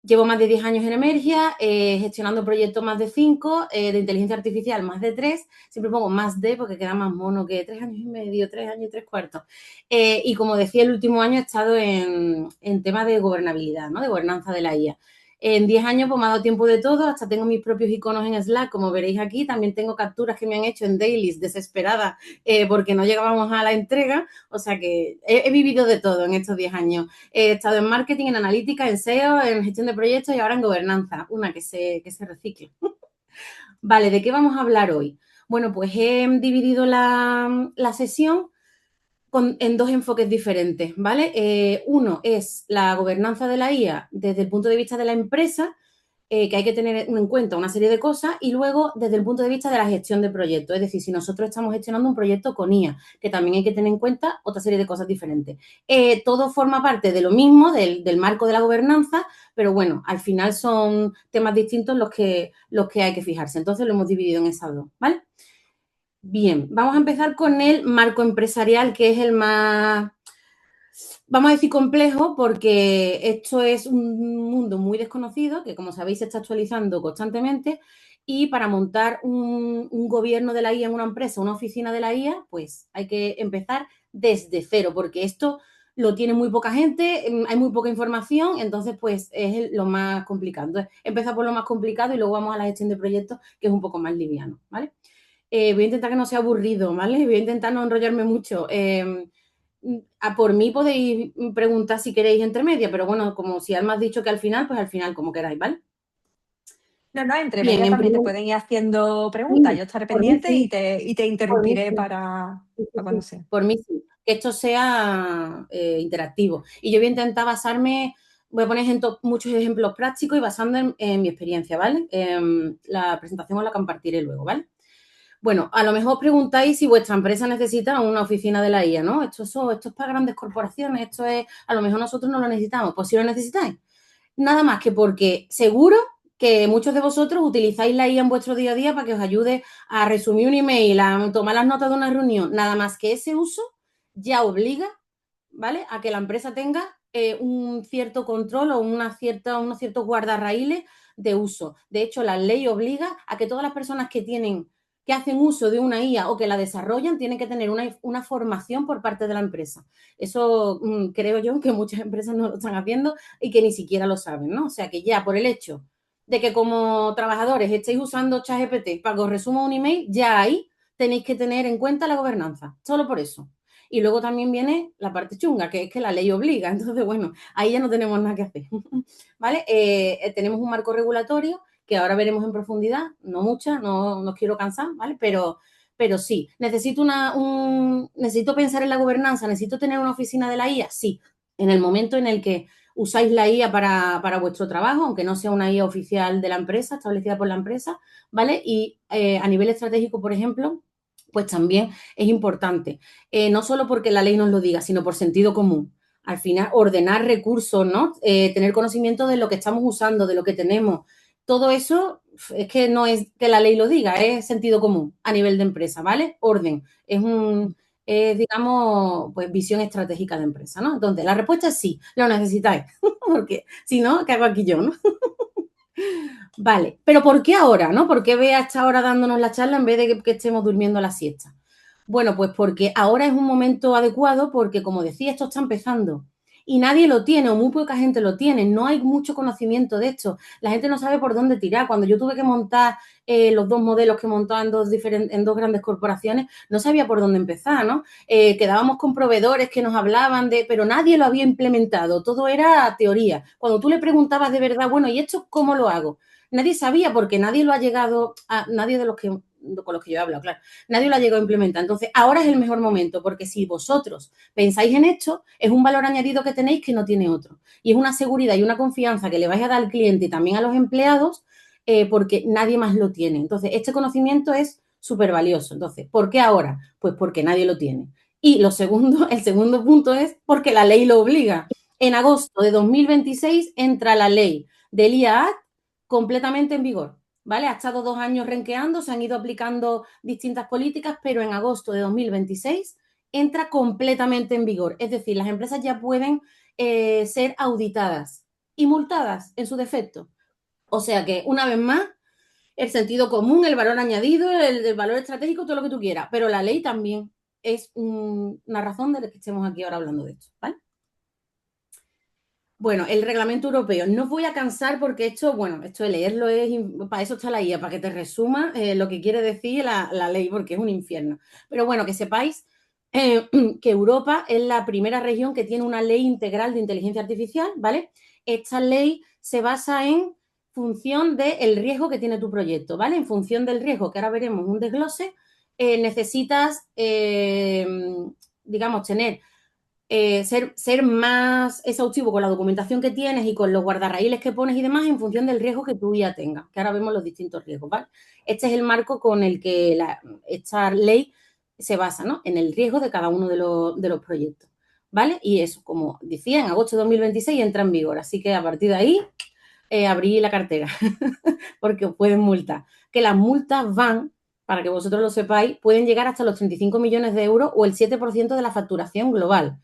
Llevo más de 10 años en Emergia, gestionando proyectos más de 5, de inteligencia artificial más de 3. Siempre pongo más de porque queda más mono que 3 años y medio, 3 años y 3 cuartos. Y como decía, el último año he estado en temas de gobernabilidad, ¿no? De gobernanza de la IA. En 10 años pues me ha dado tiempo de todo, hasta tengo mis propios iconos en Slack, como veréis aquí. También tengo capturas que me han hecho en dailies desesperadas porque no llegábamos a la entrega. O sea que he vivido de todo en estos 10 años. He estado en marketing, en analítica, en SEO, en gestión de proyectos y ahora en gobernanza, una que se recicla. Vale, ¿de qué vamos a hablar hoy? Bueno, pues he dividido la sesión en dos enfoques diferentes, ¿vale? Uno es la gobernanza de la IA desde el punto de vista de la empresa, que hay que tener en cuenta una serie de cosas, y luego desde el punto de vista de la gestión de proyectos. Es decir, si nosotros estamos gestionando un proyecto con IA, que también hay que tener en cuenta otra serie de cosas diferentes. Todo forma parte de lo mismo, del marco de la gobernanza, pero bueno, al final son temas distintos los que hay que fijarse. Entonces lo hemos dividido en esas dos, ¿vale? Bien, vamos a empezar con el marco empresarial, que es el más, vamos a decir, complejo, porque esto es un mundo muy desconocido, que como sabéis se está actualizando constantemente, y para montar un gobierno de la IA en una empresa, una oficina de la IA, pues hay que empezar desde cero, porque esto lo tiene muy poca gente, hay muy poca información, entonces pues es lo más complicado. Entonces, empezar por lo más complicado y luego vamos a la gestión de proyectos, que es un poco más liviano, ¿vale? Voy a intentar que no sea aburrido, ¿vale? Voy a intentar no enrollarme mucho. Por mí podéis preguntar si queréis entre media, pero bueno, como si Alma has dicho que al final, pues al final, como queráis, ¿vale? No, no, entre Bien, media en también te primer pueden ir haciendo preguntas. sí, Yo estaré por mí pendiente sí, y te por mí interrumpiré sí, sí, sí, para sí, conocer. por mí sí, que esto sea interactivo. Y yo voy a intentar basarme, voy a poner muchos ejemplos prácticos y basando en mi experiencia, ¿vale? La presentación os la compartiré luego, ¿vale? Bueno, a lo mejor preguntáis si vuestra empresa necesita una oficina de la IA, ¿no? Esto es para grandes corporaciones, esto es, a lo mejor nosotros no lo necesitamos. Pues si lo necesitáis, nada más que porque seguro que muchos de vosotros utilizáis la IA en vuestro día a día para que os ayude a resumir un email, a tomar las notas de una reunión. Nada más que ese uso ya obliga, ¿vale?, a que la empresa tenga un cierto control o unos ciertos guardarraíles de uso. De hecho, la ley obliga a que todas las personas que hacen uso de una IA o que la desarrollan tienen que tener una formación por parte de la empresa. Eso creo yo que muchas empresas no lo están haciendo y que ni siquiera lo saben, ¿no? O sea que ya por el hecho de que como trabajadores estéis usando ChatGPT para que os resuma un email, ya ahí tenéis que tener en cuenta la gobernanza, solo por eso. Y luego también viene la parte chunga, que es que la ley obliga. Entonces, bueno, ahí ya no tenemos nada que hacer. ¿Vale? Tenemos un marco regulatorio que ahora veremos en profundidad, no mucha, no os quiero cansar, ¿vale? Pero sí, necesito pensar en la gobernanza, necesito tener una oficina de la IA, sí, en el momento en el que usáis la IA para vuestro trabajo, aunque no sea una IA oficial de la empresa, establecida por la empresa, ¿vale? Y a nivel estratégico, por ejemplo, pues también es importante. No solo porque la ley nos lo diga, sino por sentido común. Al final, ordenar recursos, ¿no? Tener conocimiento de lo que estamos usando, de lo que tenemos. Todo eso es que no es que la ley lo diga, es sentido común a nivel de empresa, ¿vale? Orden. Digamos, pues visión estratégica de empresa, ¿no? Entonces, la respuesta es sí, lo necesitáis. Porque si no, ¿qué hago aquí yo, no? Vale, pero ¿por qué ahora, no? ¿Por qué Bea está ahora dándonos la charla en vez de que estemos durmiendo la siesta? Bueno, pues porque ahora es un momento adecuado porque, como decía, esto está empezando y nadie lo tiene o muy poca gente lo tiene. No hay mucho conocimiento de esto. La gente no sabe por dónde tirar. Cuando yo tuve que montar los dos modelos que montaba en dos grandes corporaciones, no sabía por dónde empezar, ¿no? Quedábamos con proveedores que nos hablaban pero nadie lo había implementado. Todo era teoría. Cuando tú le preguntabas de verdad, bueno, ¿y esto cómo lo hago? Nadie sabía porque nadie lo ha llegado a nadie con los que yo hablo, claro. Nadie lo ha llegado a implementar. Entonces, ahora es el mejor momento, porque si vosotros pensáis en esto, es un valor añadido que tenéis que no tiene otro. Y es una seguridad y una confianza que le vais a dar al cliente y también a los empleados, porque nadie más lo tiene. Entonces, este conocimiento es súper valioso. Entonces, ¿por qué ahora? Pues porque nadie lo tiene. Y el segundo punto es porque la ley lo obliga. En agosto de 2026 entra la ley del IA completamente en vigor. ¿Vale? Ha estado 2 años renqueando, se han ido aplicando distintas políticas, pero en agosto de 2026 entra completamente en vigor. Es decir, las empresas ya pueden ser auditadas y multadas en su defecto. O sea que, una vez más, el sentido común, el valor añadido, el valor estratégico, todo lo que tú quieras, pero la ley también es una razón de que estemos aquí ahora hablando de esto, ¿vale? Bueno, el reglamento europeo. No os voy a cansar porque esto, bueno, esto de leerlo es, para eso está la IA, para que te resuma lo que quiere decir la ley, porque es un infierno. Pero bueno, que sepáis que Europa es la primera región que tiene una ley integral de inteligencia artificial, ¿vale? Esta ley se basa en función del riesgo que tiene tu proyecto, ¿vale? En función del riesgo, que ahora veremos un desglose, necesitas, digamos, tener ser más exhaustivo con la documentación que tienes y con los guardarraíles que pones y demás en función del riesgo que tú ya tengas, que ahora vemos los distintos riesgos, ¿vale? Este es el marco con el que esta ley se basa, ¿no? En el riesgo de cada uno de los proyectos, ¿vale? Y eso, como decía, en agosto de 2026 entra en vigor, así que a partir de ahí abrí la cartera, porque os pueden multar. Que las multas van, para que vosotros lo sepáis, pueden llegar hasta los 35 millones de euros o el 7% de la facturación global.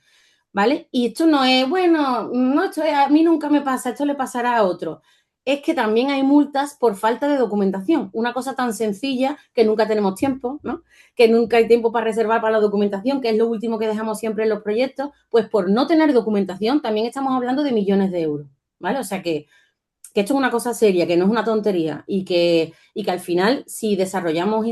¿Vale? Y esto no es, bueno, no, esto a mí nunca me pasa, esto le pasará a otro. Es que también hay multas por falta de documentación. Una cosa tan sencilla que nunca tenemos tiempo, ¿no? Que nunca hay tiempo para reservar para la documentación, que es lo último que dejamos siempre en los proyectos. Pues por no tener documentación también estamos hablando de millones de euros, ¿vale? O sea que esto es una cosa seria, que no es una tontería y que al final, si desarrollamos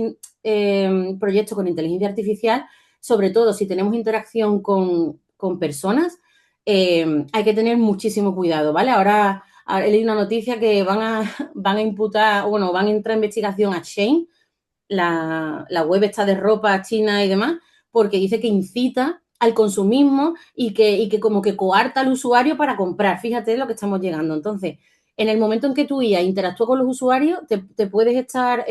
proyectos con inteligencia artificial, sobre todo si tenemos interacción con personas, hay que tener muchísimo cuidado, ¿vale? Ahora he leído una noticia que van a imputar, bueno, van a entrar en investigación a Shein, la web esta de ropa china y demás, porque dice que incita al consumismo y que como que coarta al usuario para comprar. Fíjate lo que estamos llegando. Entonces, en el momento en que tu IA interactúa con los usuarios, te puedes estar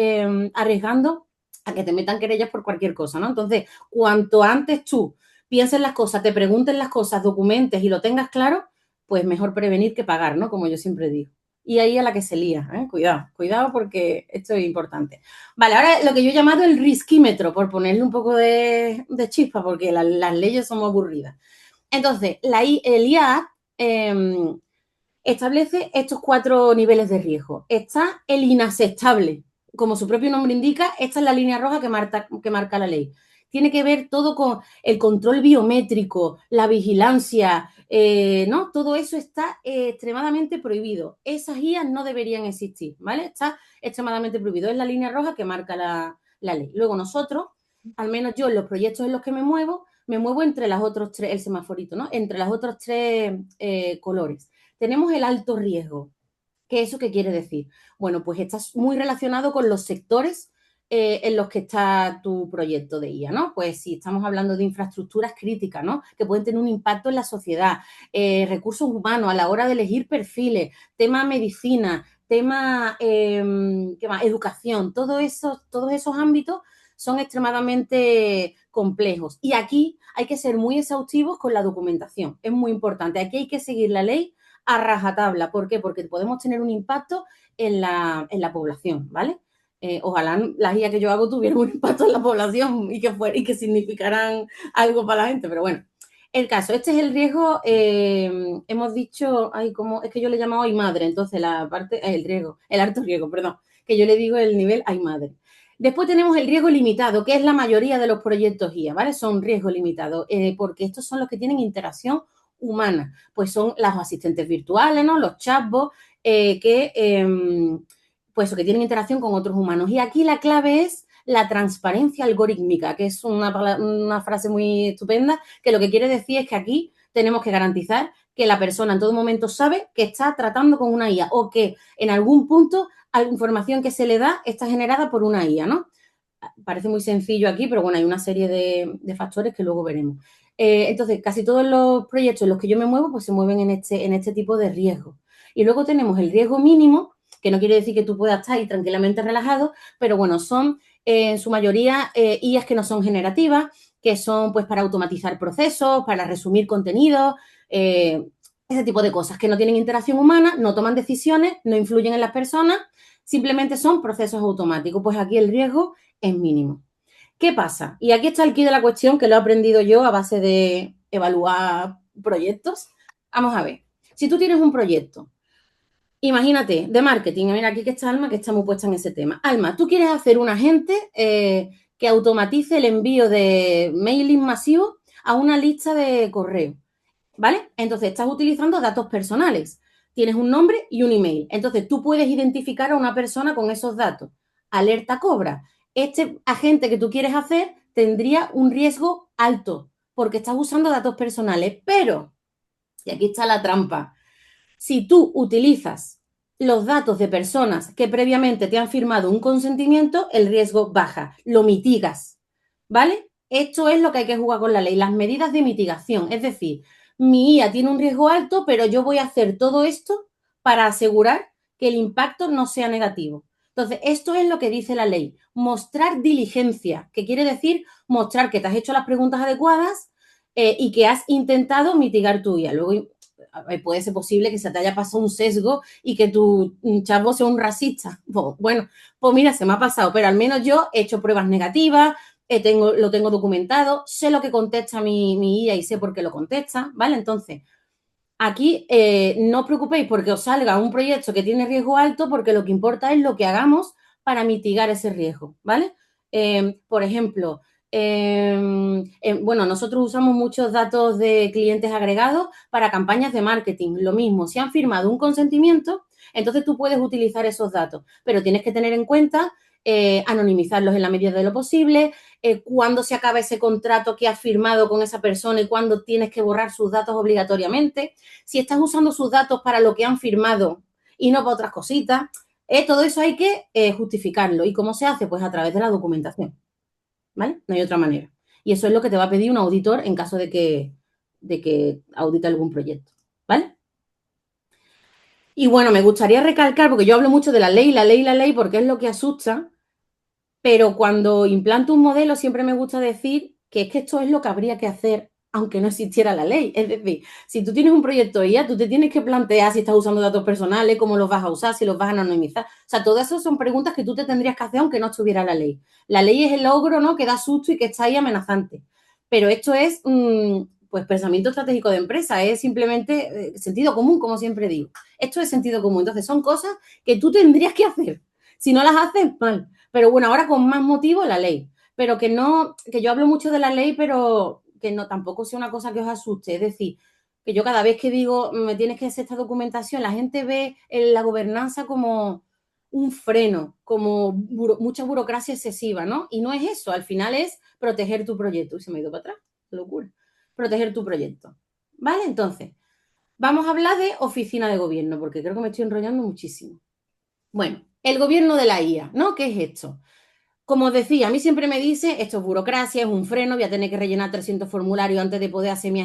arriesgando a que te metan querellas por cualquier cosa, ¿no? Entonces, cuanto antes tú pienses las cosas, te preguntes las cosas, documentes y lo tengas claro, pues mejor prevenir que pagar, ¿no? Como yo siempre digo. Y ahí a la que se lía, ¿eh? Cuidado, cuidado porque esto es importante. Vale, ahora lo que yo he llamado el risquímetro, por ponerle un poco de chispa, porque las leyes son muy aburridas. Entonces, el IA establece estos 4 niveles de riesgo. Está el inaceptable. Como su propio nombre indica, esta es la línea roja que marca la ley. Tiene que ver todo con el control biométrico, la vigilancia, ¿no? Todo eso está extremadamente prohibido. Esas guías no deberían existir, ¿vale? Está extremadamente prohibido. Es la línea roja que marca la ley. Luego nosotros, al menos yo en los proyectos en los que me muevo entre las otros tres, el semaforito, ¿no? Entre las otros tres colores. Tenemos el alto riesgo. ¿Qué eso qué quiere decir? Bueno, pues está muy relacionado con los sectores en los que está tu proyecto de IA, ¿no? Pues si estamos hablando de infraestructuras críticas, ¿no? Que pueden tener un impacto en la sociedad, recursos humanos a la hora de elegir perfiles, tema medicina, tema, ¿qué más? Educación, todos esos ámbitos son extremadamente complejos. Y aquí hay que ser muy exhaustivos con la documentación. Es muy importante. Aquí hay que seguir la ley a rajatabla. ¿Por qué? Porque podemos tener un impacto en la población, ¿vale? Ojalá las guías que yo hago tuvieran un impacto en la población y que significaran algo para la gente, pero bueno. El caso, este es el riesgo, hemos dicho, ay, como es que yo le he llamado ay madre, entonces la parte, el riesgo, el alto riesgo, perdón, que yo le digo el nivel ay madre. Después tenemos el riesgo limitado, que es la mayoría de los proyectos guía, ¿vale? Son riesgos limitados, porque estos son los que tienen interacción humana, pues son los asistentes virtuales, ¿no? Los chatbots, pues que tienen interacción con otros humanos. Y aquí la clave es la transparencia algorítmica, que es una frase muy estupenda, que lo que quiere decir es que aquí tenemos que garantizar que la persona en todo momento sabe que está tratando con una IA o que en algún punto la información que se le da está generada por una IA, ¿no? Parece muy sencillo aquí, pero bueno, hay una serie de factores que luego veremos. Entonces, casi todos los proyectos en los que yo me muevo, pues se mueven en este tipo de riesgo. Y luego tenemos el riesgo mínimo, que no quiere decir que tú puedas estar ahí tranquilamente relajado, pero bueno, son en su mayoría IAs que no son generativas, que son pues para automatizar procesos, para resumir contenidos, ese tipo de cosas, que no tienen interacción humana, no toman decisiones, no influyen en las personas, simplemente son procesos automáticos. Pues aquí el riesgo es mínimo. ¿Qué pasa? Y aquí está el quid de la cuestión, que lo he aprendido yo a base de evaluar proyectos. Vamos a ver. Si tú tienes un proyecto Imagínate, de marketing, mira aquí que está Alma, que está muy puesta en ese tema. Alma, tú quieres hacer un agente que automatice el envío de mailing masivo a una lista de correo, ¿vale? Entonces estás utilizando datos personales. Tienes un nombre y un email. Entonces tú puedes identificar a una persona con esos datos. Alerta cobra. Este agente que tú quieres hacer tendría un riesgo alto porque estás usando datos personales, pero, y aquí está la trampa, si tú utilizas los datos de personas que previamente te han firmado un consentimiento, el riesgo baja, lo mitigas, ¿vale? Esto es lo que hay que jugar con la ley, las medidas de mitigación. Es decir, mi IA tiene un riesgo alto, pero yo voy a hacer todo esto para asegurar que el impacto no sea negativo. Entonces, esto es lo que dice la ley. Mostrar diligencia, que quiere decir mostrar que te has hecho las preguntas adecuadas y que has intentado mitigar tu IA. Luego puede ser posible que se te haya pasado un sesgo y que tu chavo sea un racista. Bueno, pues mira, se me ha pasado, pero al menos yo he hecho pruebas negativas, lo tengo documentado, sé lo que contesta mi IA y sé por qué lo contesta, ¿vale? Entonces, aquí no os preocupéis porque os salga un proyecto que tiene riesgo alto, porque lo que importa es lo que hagamos para mitigar ese riesgo, ¿vale? Por ejemplo, bueno, nosotros usamos muchos datos de clientes agregados para campañas de marketing. Lo mismo, si han firmado un consentimiento, entonces tú puedes utilizar esos datos, pero tienes que tener en cuenta anonimizarlos en la medida de lo posible, cuándo se acaba ese contrato que has firmado con esa persona y cuándo tienes que borrar sus datos obligatoriamente. Si estás usando sus datos para lo que han firmado y no para otras cositas, todo eso hay que justificarlo. ¿Y cómo se hace? Pues a través de la documentación, ¿vale? No hay otra manera. Y eso es lo que te va a pedir un auditor en caso de que audite algún proyecto, ¿vale? Y bueno, me gustaría recalcar, porque yo hablo mucho de la ley, la ley, la ley, porque es lo que asusta, pero cuando implanto un modelo siempre me gusta decir que es que esto es lo que habría que hacer aunque no existiera la ley. Es decir, si tú tienes un proyecto IA, tú te tienes que plantear si estás usando datos personales, cómo los vas a usar, si los vas a anonimizar. O sea, todas esas son preguntas que tú te tendrías que hacer aunque no estuviera la ley. La ley es el ogro, ¿no? Que da susto y que está ahí amenazante. Pero esto es, pues, pensamiento estratégico de empresa, es simplemente sentido común, como siempre digo. Esto es sentido común. Entonces, son cosas que tú tendrías que hacer. Si no las haces, mal. Pero bueno, ahora con más motivo la ley. Pero que no, que yo hablo mucho de la ley, pero que no tampoco sea una cosa que os asuste. Es decir, que yo cada vez que digo me tienes que hacer esta documentación, la gente ve la gobernanza como un freno, como mucha burocracia excesiva, ¿no? Y no es eso, al final es proteger tu proyecto. Uy, se me ha ido para atrás, qué locura. Proteger tu proyecto. ¿Vale? Entonces, vamos a hablar de oficina de gobierno, porque creo que me estoy enrollando muchísimo. Bueno, el gobierno de la IA, ¿no? ¿Qué es esto? Como decía, a mí siempre me dice, esto es burocracia, es un freno, voy a tener que rellenar 300 formularios antes de poder hacer mi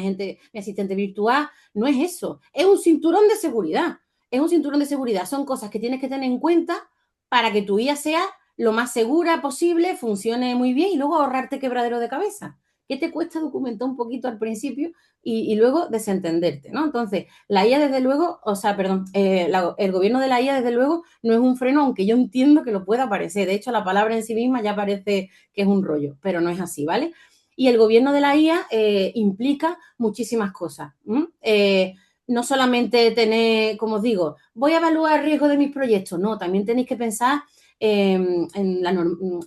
asistente virtual. No es eso, es un cinturón de seguridad. Es un cinturón de seguridad. Son cosas que tienes que tener en cuenta para que tu IA sea lo más segura posible, funcione muy bien y luego ahorrarte quebradero de cabeza. ¿Qué te cuesta documentar un poquito al principio y luego desentenderte, ¿no? Entonces, la IA desde luego, o sea, perdón, el gobierno de la IA desde luego no es un freno, aunque yo entiendo que lo pueda parecer. De hecho, la palabra en sí misma ya parece que es un rollo, pero no es así, ¿vale? Y el gobierno de la IA implica muchísimas cosas. No solamente tener, como os digo, voy a evaluar el riesgo de mis proyectos, no, también tenéis que pensar en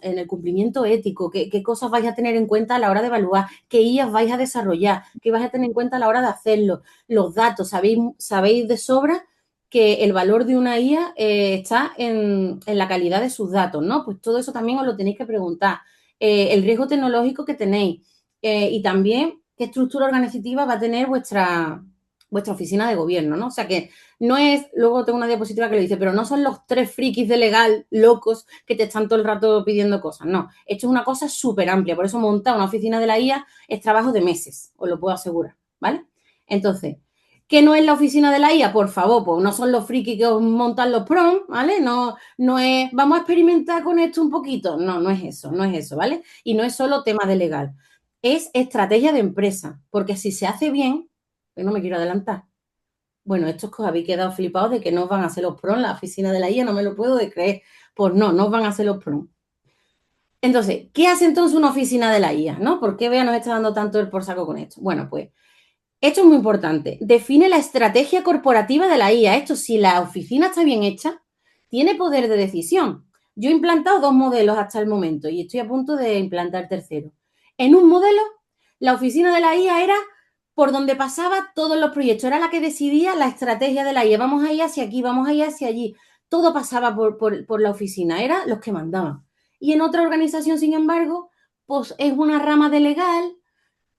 el cumplimiento ético, qué cosas vais a tener en cuenta a la hora de evaluar, qué IAs vais a desarrollar, qué vais a tener en cuenta a la hora de hacerlo, los datos, sabéis de sobra que el valor de una IA está en la calidad de sus datos, ¿no? Pues todo eso también os lo tenéis que preguntar. El riesgo tecnológico que tenéis y también qué estructura organizativa va a tener vuestra oficina de gobierno, ¿no? O sea que no es, luego tengo una diapositiva que lo dice, pero no son los 3 frikis de legal locos que te están todo el rato pidiendo cosas, no. Esto es una cosa súper amplia, por eso montar una oficina de la IA es trabajo de meses, os lo puedo asegurar, ¿vale? Entonces, ¿qué no es la oficina de la IA? Por favor, pues no son los frikis que os montan los prompts, ¿vale? No es, vamos a experimentar con esto un poquito. No, no es eso, no es eso, ¿vale? Y no es solo tema de legal. Es estrategia de empresa, porque si se hace bien, que no me quiero adelantar. Bueno, estos que os habéis quedado flipados de que no os van a hacer los prom, la oficina de la IA, no me lo puedo de creer. Pues no os van a hacer los prom. Entonces, ¿qué hace entonces una oficina de la IA? ¿No? ¿Por qué Bea nos está dando tanto el por saco con esto? Bueno, pues Esto es muy importante. Define la estrategia corporativa de la IA. Esto, si la oficina está bien hecha, tiene poder de decisión. Yo he implantado 2 modelos hasta el momento y estoy a punto de implantar tercero. En un modelo, la oficina de la IA era por donde pasaba todos los proyectos. Era la que decidía la estrategia de la IA. Vamos a ir hacia aquí, vamos a ir hacia allí. Todo pasaba por la oficina. Eran los que mandaban. Y en otra organización, sin embargo, pues es una rama de legal.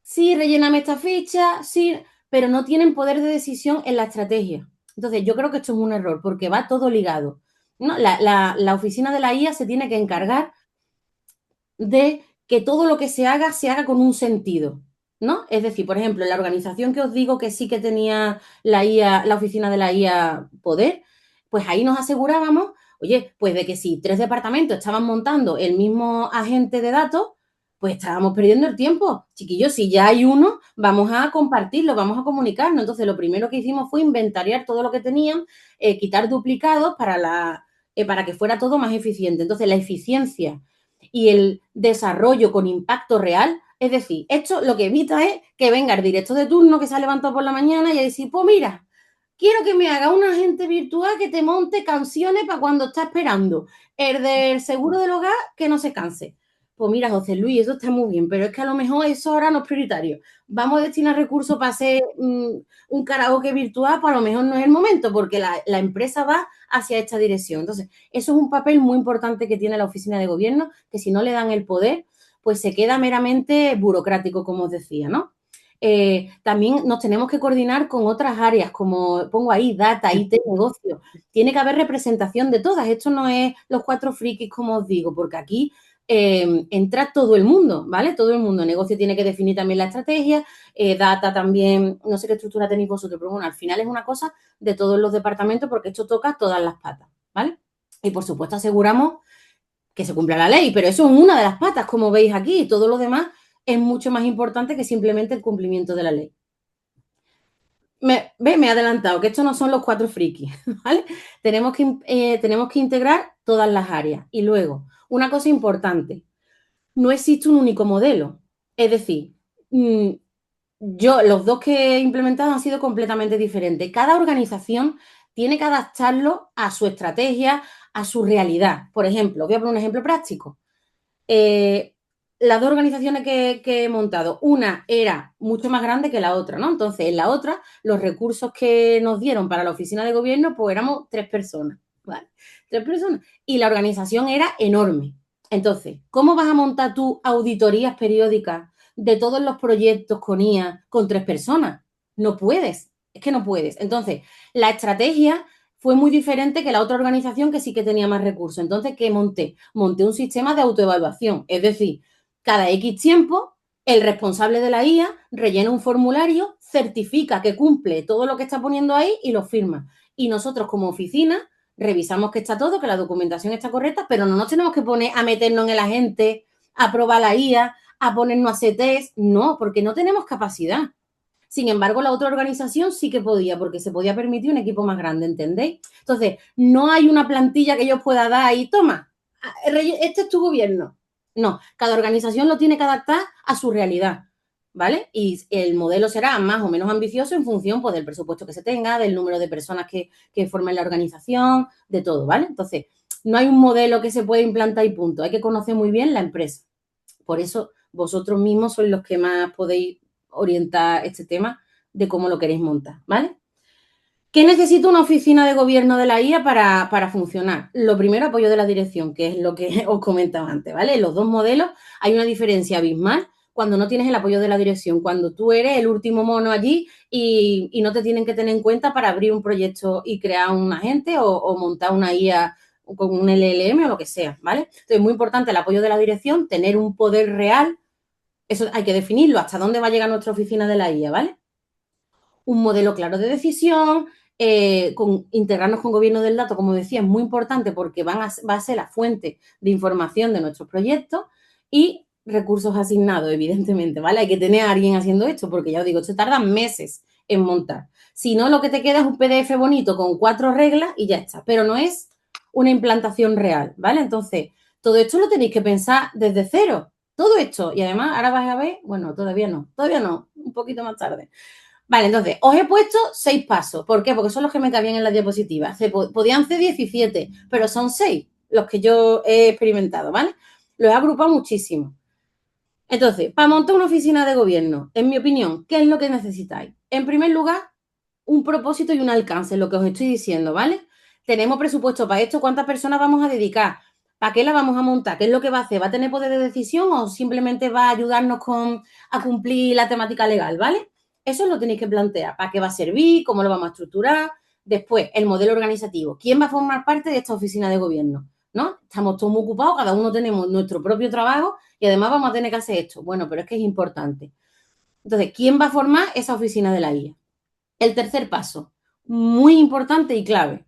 Sí, relléname esta ficha, sí, pero no tienen poder de decisión en la estrategia. Entonces, yo creo que esto es un error porque va todo ligado, ¿no? La oficina de la IA se tiene que encargar de que todo lo que se haga con un sentido, ¿no? Es decir, por ejemplo, en la organización que os digo que sí que tenía la IA, la oficina de la IA poder, pues ahí nos asegurábamos, oye, pues de que si 3 departamentos estaban montando el mismo agente de datos, pues estábamos perdiendo el tiempo. Chiquillos, si ya hay uno, vamos a compartirlo, vamos a comunicarnos. Entonces, lo primero que hicimos fue inventariar todo lo que tenían, quitar duplicados para que fuera todo más eficiente. Entonces, la eficiencia y el desarrollo con impacto real. Es decir, esto lo que evita es que venga el director de turno que se ha levantado por la mañana y a decir, pues mira, quiero que me haga un agente virtual que te monte canciones para cuando está esperando. El del seguro del hogar, que no se canse. Pues mira, José Luis, eso está muy bien, pero es que a lo mejor eso ahora no es prioritario. Vamos a destinar recursos para hacer un karaoke virtual, pues a lo mejor no es el momento, porque la empresa va hacia esta dirección. Entonces, eso es un papel muy importante que tiene la oficina de gobierno, que si no le dan el poder, pues se queda meramente burocrático, como os decía, ¿no? También nos tenemos que coordinar con otras áreas, como pongo ahí, data, IT, negocio. Tiene que haber representación de todas. Esto no es los 4 frikis, como os digo, porque aquí entra todo el mundo, ¿vale? Todo el mundo. Negocio tiene que definir también la estrategia, data también, no sé qué estructura tenéis vosotros, pero bueno, al final es una cosa de todos los departamentos porque esto toca todas las patas, ¿vale? Y por supuesto aseguramos que se cumpla la ley, pero eso es una de las patas, como veis aquí, y todo lo demás es mucho más importante que simplemente el cumplimiento de la ley. Me he adelantado, que estos no son los 4 frikis, ¿vale? Tenemos que integrar todas las áreas. Y luego, una cosa importante, no existe un único modelo. Es decir, los 2 que he implementado han sido completamente diferentes. Cada organización tiene que adaptarlo a su estrategia, a su realidad. Por ejemplo, voy a poner un ejemplo práctico. Las 2 organizaciones que he montado, una era mucho más grande que la otra, ¿no? Entonces, en la otra, los recursos que nos dieron para la oficina de gobierno, pues éramos 3 personas, ¿vale? 3 personas. Y la organización era enorme. Entonces, ¿cómo vas a montar tú auditorías periódicas de todos los proyectos con IA con 3 personas? No puedes, es que no puedes. Entonces, la estrategia fue muy diferente que la otra organización que sí que tenía más recursos. Entonces, ¿qué monté? Monté un sistema de autoevaluación, es decir, cada X tiempo, el responsable de la IA rellena un formulario, certifica que cumple todo lo que está poniendo ahí y lo firma. Y nosotros como oficina revisamos que está todo, que la documentación está correcta, pero no nos tenemos que poner a meternos en el agente, a probar la IA, a ponernos a hacer test, no, porque no tenemos capacidad. Sin embargo, la otra organización sí que podía, porque se podía permitir un equipo más grande, ¿entendéis? Entonces, no hay una plantilla que yo pueda dar y toma, este es tu gobierno. No, cada organización lo tiene que adaptar a su realidad, ¿vale? Y el modelo será más o menos ambicioso en función pues, del presupuesto que se tenga, del número de personas que formen la organización, de todo, ¿vale? Entonces, no hay un modelo que se pueda implantar y punto. Hay que conocer muy bien la empresa. Por eso, vosotros mismos sois los que más podéis orientar este tema de cómo lo queréis montar, ¿vale? ¿Qué necesita una oficina de gobierno de la IA para funcionar? Lo primero, apoyo de la dirección, que es lo que os comentaba antes, ¿vale? En los 2 modelos hay una diferencia abismal cuando no tienes el apoyo de la dirección, cuando tú eres el último mono allí y no te tienen que tener en cuenta para abrir un proyecto y crear un agente o montar una IA con un LLM o lo que sea, ¿vale? Entonces, es muy importante el apoyo de la dirección, tener un poder real, eso hay que definirlo, hasta dónde va a llegar nuestra oficina de la IA, ¿vale? Un modelo claro de decisión, integrarnos con gobierno del dato, como decía, es muy importante porque va a ser la fuente de información de nuestros proyectos y recursos asignados, evidentemente, ¿vale? Hay que tener a alguien haciendo esto porque ya os digo, esto tarda meses en montar. Si no, lo que te queda es un PDF bonito con 4 reglas y ya está, pero no es una implantación real, ¿vale? Entonces, todo esto lo tenéis que pensar desde cero, todo esto. Y además, ahora vais a ver, bueno, todavía no, un poquito más tarde. Vale, entonces, os he puesto 6 pasos. ¿Por qué? Porque son los que me cabían en la diapositiva. Podían ser 17, pero son 6 los que yo he experimentado, ¿vale? Los he agrupado muchísimo. Entonces, para montar una oficina de gobierno, en mi opinión, ¿qué es lo que necesitáis? En primer lugar, un propósito y un alcance, lo que os estoy diciendo, ¿vale? Tenemos presupuesto para esto, ¿cuántas personas vamos a dedicar? ¿Para qué la vamos a montar? ¿Qué es lo que va a hacer? ¿Va a tener poder de decisión o simplemente va a ayudarnos a cumplir la temática legal, ¿vale? Eso lo tenéis que plantear. ¿Para qué va a servir? ¿Cómo lo vamos a estructurar? Después, el modelo organizativo. ¿Quién va a formar parte de esta oficina de gobierno? ¿No? Estamos todos muy ocupados, cada uno tenemos nuestro propio trabajo y además vamos a tener que hacer esto. Bueno, pero es que es importante. Entonces, ¿quién va a formar esa oficina de la IA? El tercer paso, muy importante y clave,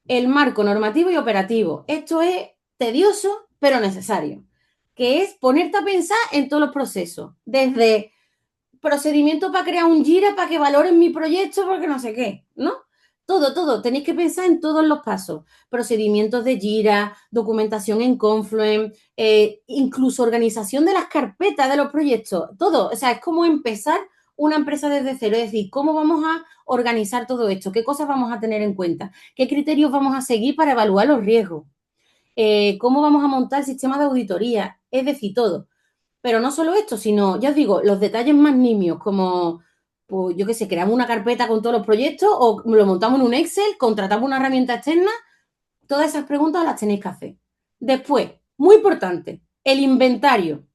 el marco normativo y operativo. Esto es tedioso, pero necesario, que es ponerte a pensar en todos los procesos, desde procedimiento para crear un Jira para que valoren mi proyecto porque no sé qué, ¿no? Todo. Tenéis que pensar en todos los pasos. Procedimientos de Jira, documentación en Confluence, incluso organización de las carpetas de los proyectos. Todo. O sea, es como empezar una empresa desde cero. Es decir, cómo vamos a organizar todo esto, qué cosas vamos a tener en cuenta, qué criterios vamos a seguir para evaluar los riesgos, cómo vamos a montar el sistema de auditoría. Es decir, todo. Pero no solo esto, sino, ya os digo, los detalles más nimios, como, pues yo qué sé, creamos una carpeta con todos los proyectos o lo montamos en un Excel, contratamos una herramienta externa, todas esas preguntas las tenéis que hacer. Después, muy importante, el inventario.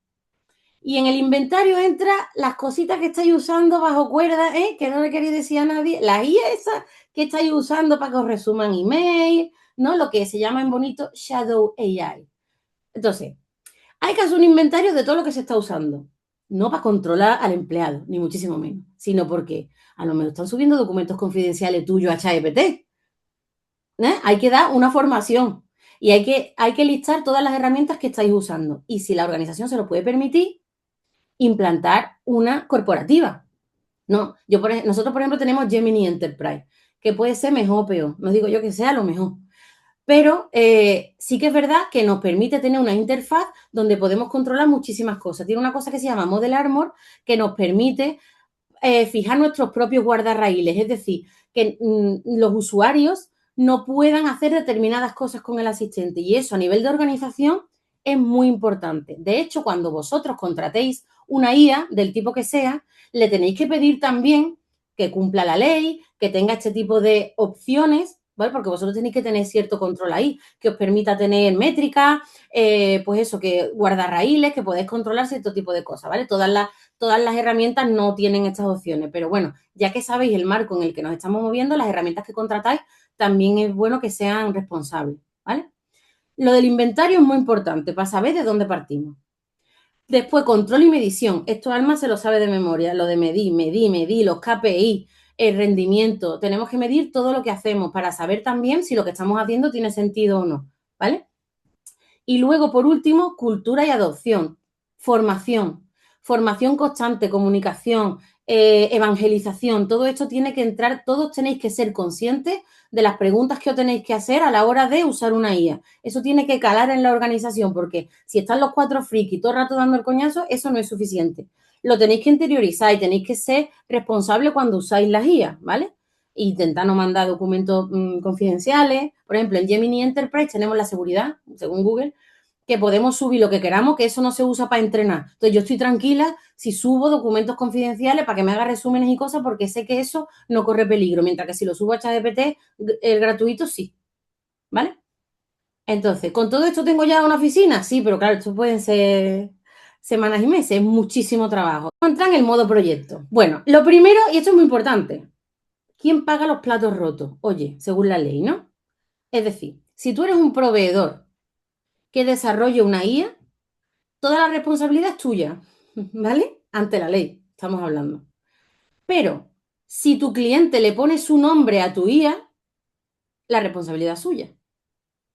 Y en el inventario entra las cositas que estáis usando bajo cuerda, que no le queréis decir a nadie, las IA esas que estáis usando para que os resuman email, ¿no? Lo que se llama en bonito Shadow AI. Entonces, hay que hacer un inventario de todo lo que se está usando. No para controlar al empleado, ni muchísimo menos, sino porque a lo mejor están subiendo documentos confidenciales tuyos a ChatGPT. Hay que dar una formación y hay que listar todas las herramientas que estáis usando. Y si la organización se lo puede permitir, implantar una corporativa. No, nosotros, por ejemplo, tenemos Gemini Enterprise, que puede ser mejor o peor. No digo yo que sea lo mejor, pero sí que es verdad que nos permite tener una interfaz donde podemos controlar muchísimas cosas. Tiene una cosa que se llama Model Armor que nos permite fijar nuestros propios guardarraíles, es decir, que los usuarios no puedan hacer determinadas cosas con el asistente y eso a nivel de organización es muy importante. De hecho, cuando vosotros contratéis una IA del tipo que sea, le tenéis que pedir también que cumpla la ley, que tenga este tipo de opciones, ¿vale? Porque vosotros tenéis que tener cierto control ahí, que os permita tener métricas, pues eso, que guardarraíles, que podéis controlar cierto tipo de cosas, ¿vale? Todas las herramientas no tienen estas opciones, pero bueno, ya que sabéis el marco en el que nos estamos moviendo, las herramientas que contratáis también es bueno que sean responsables, ¿vale? Lo del inventario es muy importante para saber de dónde partimos. Después, control y medición. Esto Alma se lo sabe de memoria. Lo de medir, los KPI, el rendimiento. Tenemos que medir todo lo que hacemos para saber también si lo que estamos haciendo tiene sentido o no, ¿vale? Y luego, por último, cultura y adopción. Formación. Formación constante, comunicación, evangelización. Todo esto tiene que entrar, todos tenéis que ser conscientes de las preguntas que os tenéis que hacer a la hora de usar una IA. Eso tiene que calar en la organización porque si están los 4 frikis todo el rato dando el coñazo, eso no es suficiente. Lo tenéis que interiorizar y tenéis que ser responsables cuando usáis las IA, ¿vale? Intentar no mandar documentos confidenciales. Por ejemplo, en Gemini Enterprise tenemos la seguridad, según Google, que podemos subir lo que queramos, que eso no se usa para entrenar. Entonces, yo estoy tranquila si subo documentos confidenciales para que me haga resúmenes y cosas, porque sé que eso no corre peligro, mientras que si lo subo a ChatGPT, el gratuito sí, ¿vale? Entonces, ¿con todo esto tengo ya una oficina? Sí, pero claro, esto pueden ser semanas y meses, es muchísimo trabajo. Entra en el modo proyecto. Bueno, lo primero, y esto es muy importante, ¿quién paga los platos rotos? Oye, según la ley, ¿no? Es decir, si tú eres un proveedor que desarrolle una IA, toda la responsabilidad es tuya, ¿vale? Ante la ley, estamos hablando. Pero si tu cliente le pone su nombre a tu IA, la responsabilidad es suya.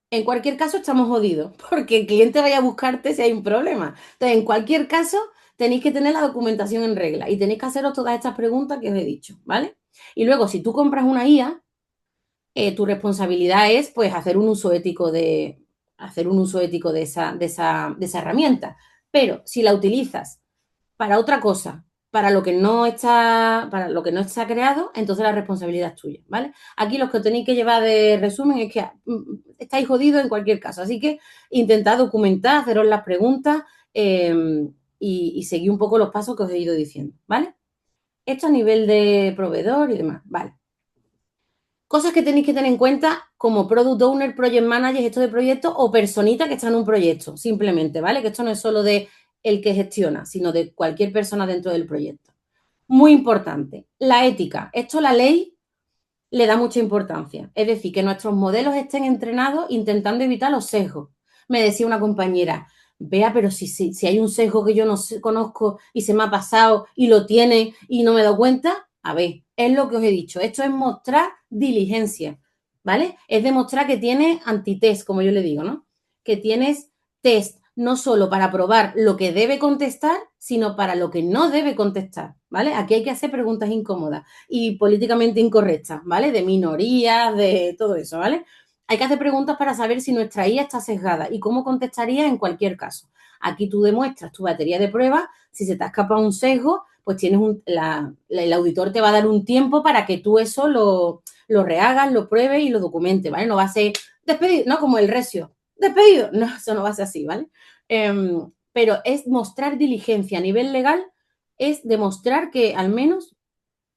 En cualquier caso, estamos jodidos, porque el cliente vaya a buscarte si hay un problema. Entonces, en cualquier caso, tenéis que tener la documentación en regla y tenéis que haceros todas estas preguntas que os he dicho, ¿vale? Y luego, si tú compras una IA, tu responsabilidad es, pues, hacer un uso ético de esa herramienta. Pero si la utilizas para otra cosa para lo que no está creado, entonces la responsabilidad es tuya, ¿vale? Aquí los que tenéis que llevar de resumen es que estáis jodidos en cualquier caso, así que intentad documentar, haceros las preguntas y seguir un poco los pasos que os he ido diciendo, ¿vale? Esto a nivel de proveedor y demás, ¿vale? Cosas que tenéis que tener en cuenta como Product Owner, Project Manager, gestor de proyectos o personita que está en un proyecto, simplemente, ¿vale? Que esto no es solo de el que gestiona, sino de cualquier persona dentro del proyecto. Muy importante, la ética. Esto la ley le da mucha importancia. Es decir, que nuestros modelos estén entrenados intentando evitar los sesgos. Me decía una compañera, vea, pero si hay un sesgo que yo no conozco y se me ha pasado y lo tiene y no me he dado cuenta, a ver, es lo que os he dicho. Esto es mostrar diligencia, ¿vale? Es demostrar que tienes antitest, como yo le digo, ¿no? Que tienes test no solo para probar lo que debe contestar, sino para lo que no debe contestar, ¿vale? Aquí hay que hacer preguntas incómodas y políticamente incorrectas, ¿vale? De minorías, de todo eso, ¿vale? Hay que hacer preguntas para saber si nuestra IA está sesgada y cómo contestaría en cualquier caso. Aquí tú demuestras tu batería de pruebas, si se te ha escapado un sesgo, pues tienes el auditor te va a dar un tiempo para que tú eso lo rehagas, lo pruebes y lo documentes, ¿vale? No va a ser despedido, no como el recio, despedido, no, eso no va a ser así, ¿vale? Pero es mostrar diligencia a nivel legal, es demostrar que al menos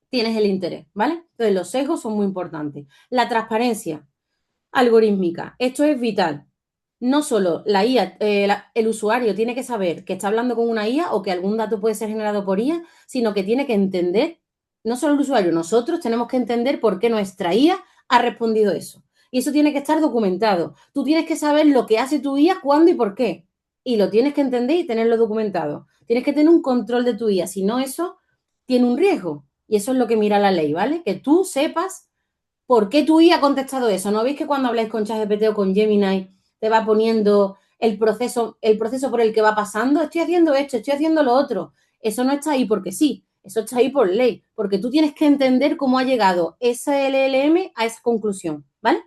tienes el interés, ¿vale? Entonces los sesgos son muy importantes. La transparencia algorítmica, esto es vital. No solo la IA, el usuario tiene que saber que está hablando con una IA o que algún dato puede ser generado por IA, sino que tiene que entender, no solo el usuario, nosotros tenemos que entender por qué nuestra IA ha respondido eso. Y eso tiene que estar documentado. Tú tienes que saber lo que hace tu IA, cuándo y por qué. Y lo tienes que entender y tenerlo documentado. Tienes que tener un control de tu IA, si no eso tiene un riesgo. Y eso es lo que mira la ley, ¿vale? Que tú sepas por qué tu IA ha contestado eso. ¿No veis que cuando habláis con ChatGPT o con Gemini te va poniendo el proceso por el que va pasando? Estoy haciendo esto, estoy haciendo lo otro. Eso no está ahí porque sí, eso está ahí por ley, porque tú tienes que entender cómo ha llegado ese LLM a esa conclusión, ¿vale?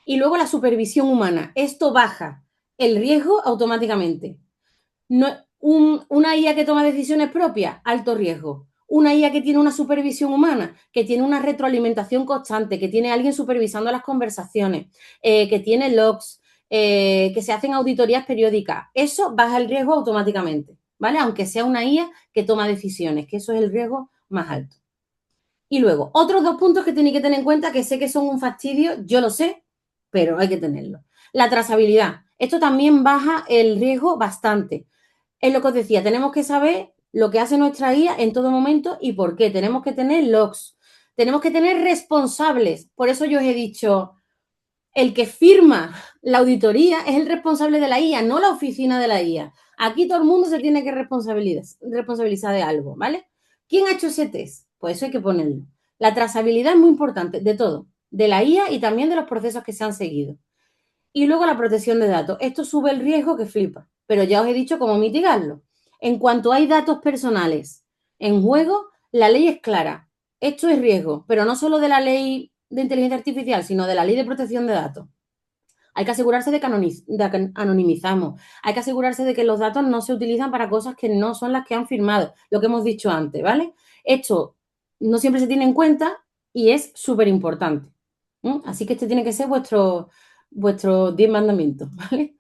Y luego la supervisión humana. Esto baja el riesgo automáticamente. No, una IA que toma decisiones propias, alto riesgo. Una IA que tiene una supervisión humana, que tiene una retroalimentación constante, que tiene alguien supervisando las conversaciones, que tiene logs, que se hacen auditorías periódicas. Eso baja el riesgo automáticamente, ¿vale? Aunque sea una IA que toma decisiones, que eso es el riesgo más alto. Y luego, otros dos puntos que tenéis que tener en cuenta, que sé que son un fastidio, yo lo sé, pero hay que tenerlo. La trazabilidad. Esto también baja el riesgo bastante. Es lo que os decía, tenemos que saber lo que hace nuestra IA en todo momento y por qué. Tenemos que tener logs, tenemos que tener responsables. Por eso yo os he dicho, el que firma la auditoría es el responsable de la IA, no la oficina de la IA. Aquí todo el mundo se tiene que responsabilizar de algo, ¿vale? ¿Quién ha hecho ese test? Pues eso hay que ponerlo. La trazabilidad es muy importante de todo, de la IA y también de los procesos que se han seguido. Y luego la protección de datos. Esto sube el riesgo que flipa, pero ya os he dicho cómo mitigarlo. En cuanto hay datos personales en juego, la ley es clara. Esto es riesgo, pero no solo de la ley de inteligencia artificial, sino de la ley de protección de datos. Hay que asegurarse de que anonimizamos. Hay que asegurarse de que los datos no se utilizan para cosas que no son las que han firmado, lo que hemos dicho antes, ¿vale? Esto no siempre se tiene en cuenta y es súper importante. Así que este tiene que ser vuestros 10 mandamientos, ¿vale?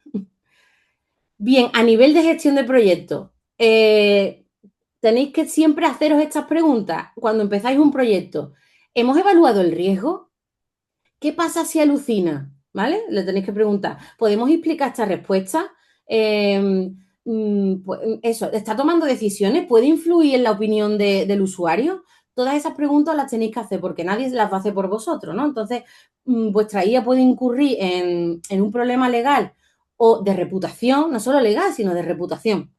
Bien, a nivel de gestión de proyectos, tenéis que siempre haceros estas preguntas cuando empezáis un proyecto. ¿Hemos evaluado el riesgo? ¿Qué pasa si alucina? ¿Vale? Le tenéis que preguntar. ¿Podemos explicar esta respuesta? Pues eso, ¿está tomando decisiones? ¿Puede influir en la opinión del usuario? Todas esas preguntas las tenéis que hacer porque nadie las va a hacer por vosotros, ¿no? Entonces, vuestra IA puede incurrir en un problema legal o de reputación, no solo legal, sino de reputación.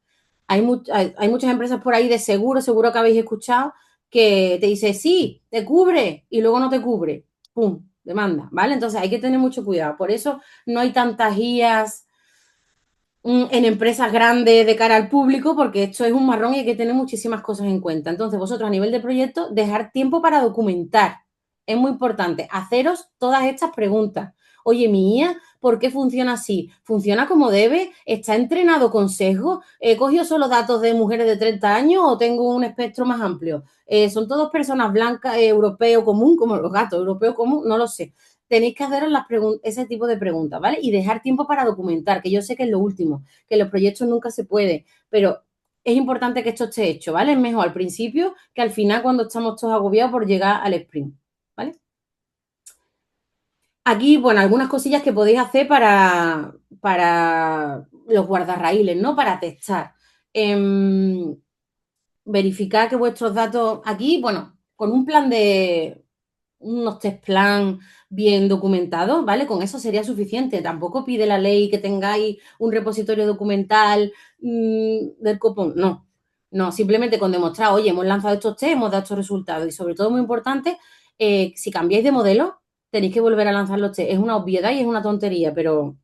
Hay muchas empresas por ahí de seguro que habéis escuchado, que te dice, sí, te cubre y luego no te cubre. ¡Pum! Demanda, ¿vale? Entonces hay que tener mucho cuidado. Por eso no hay tantas guías en empresas grandes de cara al público, porque esto es un marrón y hay que tener muchísimas cosas en cuenta. Entonces vosotros a nivel de proyecto, dejar tiempo para documentar. Es muy importante. Haceros todas estas preguntas. oye, mi IA, ¿por qué funciona así? ¿Funciona como debe? ¿Está entrenado con sesgo? ¿He cogido solo datos de mujeres de 30 años o tengo un espectro más amplio? ¿Son todas personas blancas, europeo común, como los gatos, europeo común? No lo sé. Tenéis que haceros ese tipo de preguntas, ¿vale? Y dejar tiempo para documentar, que yo sé que es lo último, que los proyectos nunca se puede, pero es importante que esto esté hecho, ¿vale? Es mejor al principio que al final cuando estamos todos agobiados por llegar al sprint, ¿vale? Aquí, bueno, algunas cosillas que podéis hacer para los guardarraíles, ¿no? Para testar. Verificar que vuestros datos aquí, bueno, con un plan de unos test plan bien documentados, ¿vale? Con eso sería suficiente. Tampoco pide la ley que tengáis un repositorio documental del copón. No, no, simplemente con demostrar, oye, hemos lanzado estos test, hemos dado estos resultados. Y sobre todo, muy importante, si cambiáis de modelo, tenéis que volver a lanzar los test. Es una obviedad y es una tontería, pero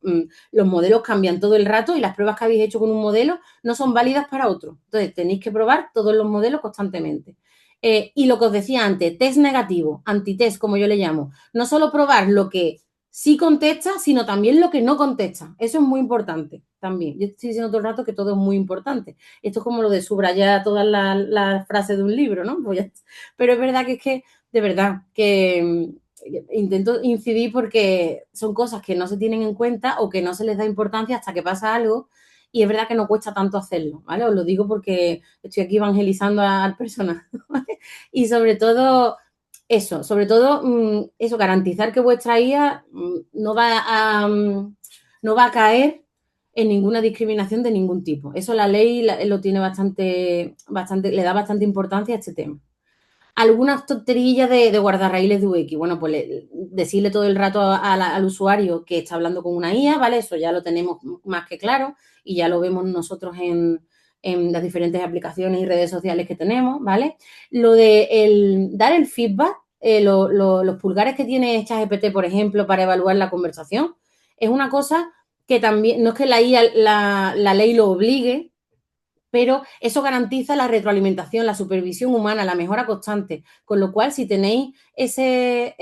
los modelos cambian todo el rato y las pruebas que habéis hecho con un modelo no son válidas para otro. Entonces, tenéis que probar todos los modelos constantemente. Y lo que os decía antes, test negativo, antitest, como yo le llamo. No solo probar lo que sí contesta, sino también lo que no contesta. Eso es muy importante también. Yo estoy diciendo todo el rato que todo es muy importante. Esto es como lo de subrayar todas las frases de un libro, ¿no? Pero es verdad que de verdad, que intento incidir porque son cosas que no se tienen en cuenta o que no se les da importancia hasta que pasa algo y es verdad que no cuesta tanto hacerlo, ¿vale? Os lo digo porque estoy aquí evangelizando al personal, ¿vale? Y sobre todo eso, garantizar que vuestra IA no va a caer en ninguna discriminación de ningún tipo. Eso la ley lo tiene le da bastante importancia a este tema. Algunas tonterillas de guardarraíles de UX. Bueno, pues decirle todo el rato al usuario que está hablando con una IA, ¿vale? Eso ya lo tenemos más que claro y ya lo vemos nosotros en las diferentes aplicaciones y redes sociales que tenemos, ¿vale? Lo de dar el feedback, los pulgares que tiene ChatGPT, por ejemplo, para evaluar la conversación, es una cosa que también, no es que la IA, la ley lo obligue, pero eso garantiza la retroalimentación, la supervisión humana, la mejora constante. Con lo cual, si tenéis ese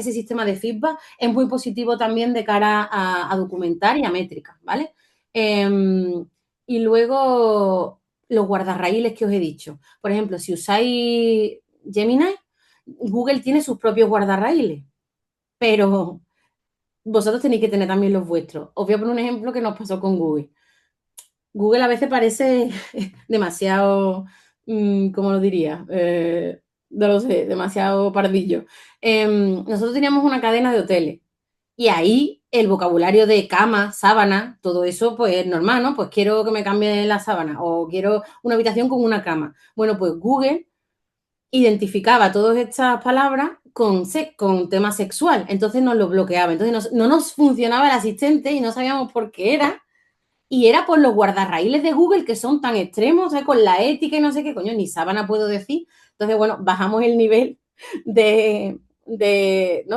sistema de feedback, es muy positivo también de cara a documentar y a métricas, ¿vale? Y luego, los guardarraíles que os he dicho. Por ejemplo, si usáis Gemini, Google tiene sus propios guardarraíles, pero vosotros tenéis que tener también los vuestros. Os voy a poner un ejemplo que nos pasó con Google. Google a veces parece demasiado, ¿cómo lo diría? No lo sé, demasiado pardillo. Nosotros teníamos una cadena de hoteles y ahí el vocabulario de cama, sábana, todo eso pues es normal, ¿no? Pues quiero que me cambie la sábana o quiero una habitación con una cama. Bueno, pues Google identificaba todas estas palabras con tema sexual, entonces nos lo bloqueaba. Entonces no nos funcionaba el asistente y no sabíamos por qué era. Y era por los guardarraíles de Google que son tan extremos, ¿sabes? Con la ética y no sé qué, coño, ni sábana puedo decir. Entonces, bueno, bajamos el nivel ¿no?